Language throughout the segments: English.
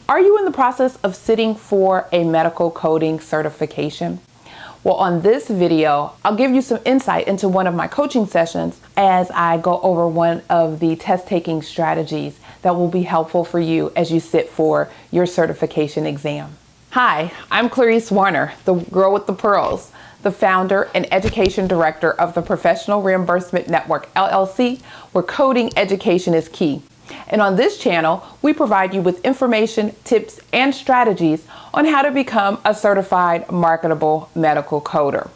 Are you in the process of sitting for a medical coding certification? Well, on this video, I'll give you some insight into one of my coaching sessions as I go over one of the test taking strategies that will be helpful for you as you sit for your certification exam. Hi, I'm Clarice Warner, the girl with the pearls, the founder and education director of the Professional Reimbursement Network, LLC, where coding education is key. And on this channel, we provide you with information, tips, and strategies on how to become a certified marketable medical coder.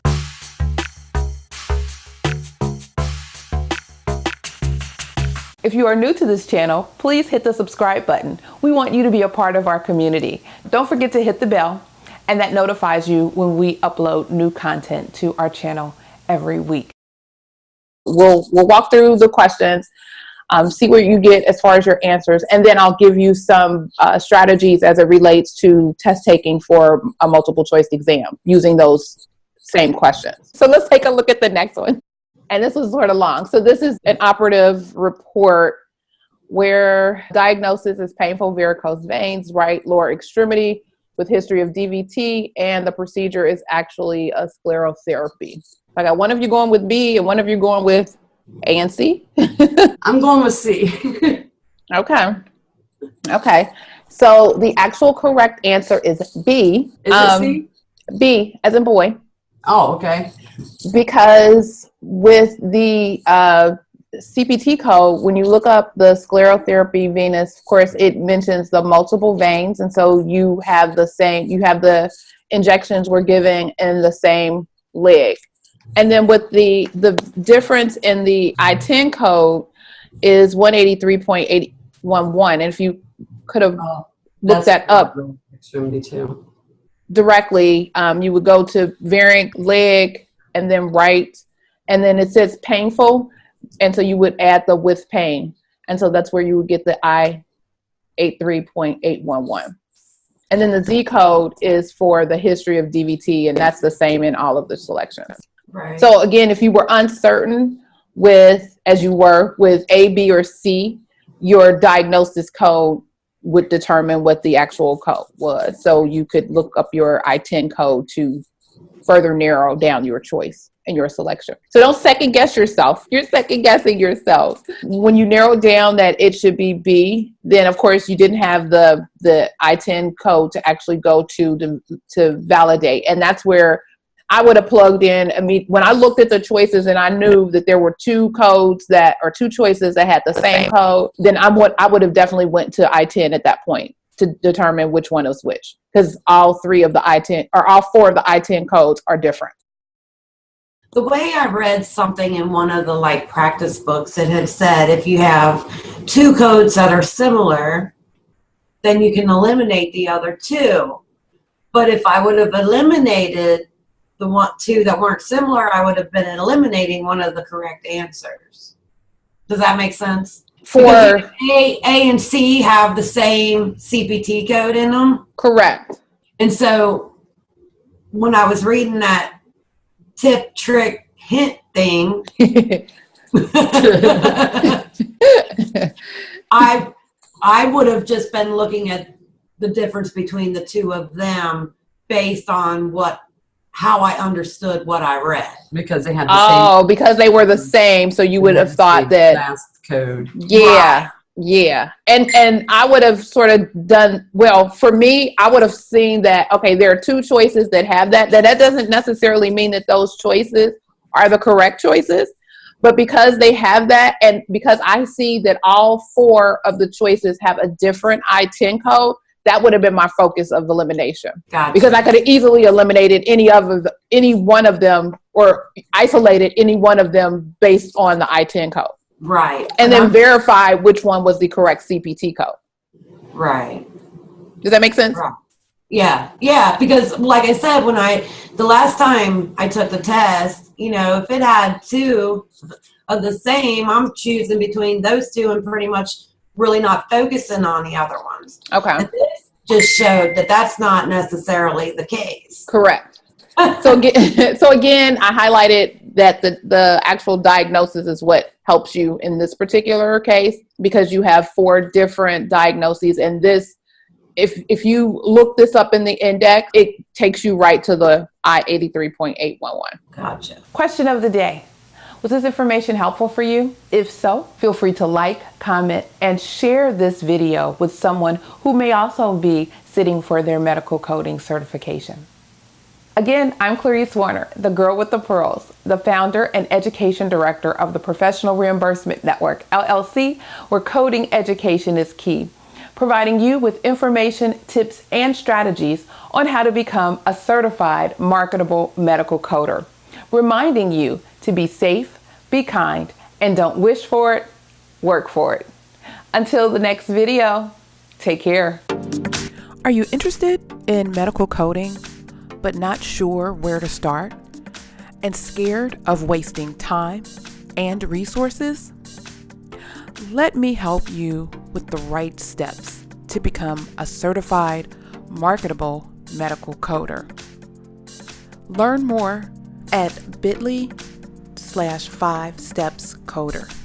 If you are new to this channel, please hit the subscribe button. We want you to be a part of our community. Don't forget to hit the bell, and that notifies you when we upload new content to our channel every week. We'll walk through the questions. See where you get as far as your answers, and then I'll give you some strategies as it relates to test taking for a multiple choice exam using those same questions. So let's take a look at the next one. And this was sort of long. So this is an operative report where diagnosis is painful varicose veins, right lower extremity with history of DVT, and the procedure is actually a sclerotherapy. I got one of you going with B and one of you going with A and C? I'm going with C. Okay. So the actual correct answer is B. Is it C? B, as in boy. Oh, okay. Because with the CPT code, when you look up the sclerotherapy venous, of course, it mentions the multiple veins. And so you have the injections we're giving in the same leg. And then with the difference in the I-10 code is 183.811. And if you could have looked that up Extremity too. directly, you would go to variant leg and then right, and then it says painful. And so you would add the with pain. And so that's where you would get the I83.811. And then the Z code is for the history of DVT, and that's the same in all of the selections. Right. So again, if you were uncertain as you were with A, B, or C, your diagnosis code would determine what the actual code was. So you could look up your I-10 code to further narrow down your choice and your selection. So don't second guess yourself. You're second guessing yourself. When you narrow down that it should be B, then of course you didn't have the I-10 code to actually go to validate. And that's where I would have plugged in. I mean, when I looked at the choices and I knew that there were two choices that had the same code, then I would have definitely went to I-10 at that point to determine which one was which, because all four of the I-10 codes are different. The way I read something in one of the practice books, it had said if you have two codes that are similar, then you can eliminate the other two. But if I would have eliminated the two that weren't similar, I would have been eliminating one of the correct answers. Does that make sense? For A and C have the same CPT code in them. Correct. And so when I was reading that tip, trick, hint thing, I would have just been looking at the difference between the two of them based on how I understood what I read. Because they had the same. Oh, because they were the same. So you would have thought that. Last code. Yeah. Right. Yeah. And I would have sort of done, well, for me, I would have seen that, okay, there are two choices that have that doesn't necessarily mean that those choices are the correct choices. But because they have that, and because I see that all four of the choices have a different I-10 code, that would have been my focus of elimination. Gotcha. Because I could have easily eliminated any one of them or isolated any one of them based on the I-10 code. Right. And then verify which one was the correct CPT code. Right. Does that make sense? Right. Yeah. Yeah. Because like I said, the last time I took the test, if it had two of the same, I'm choosing between those two and pretty much really not focusing on the other ones. Okay. And this just showed that that's not necessarily the case. Correct. So again, I highlighted that the actual diagnosis is what helps you in this particular case, because you have 4 different diagnoses, and this if you look this up in the index, it takes you right to the I-83.811. Gotcha. Question of the day. Was this information helpful for you? If so, feel free to like, comment, and share this video with someone who may also be sitting for their medical coding certification. Again, I'm Clarice Warner, the girl with the pearls, the founder and education director of the Professional Reimbursement Network, LLC, where coding education is key, providing you with information, tips, and strategies on how to become a certified marketable medical coder, reminding you to be safe, be kind, and don't wish for it, work for it. Until the next video, take care. Are you interested in medical coding, but not sure where to start, and scared of wasting time and resources? Let me help you with the right steps to become a certified marketable medical coder. Learn more at bit.ly/5stepscoder.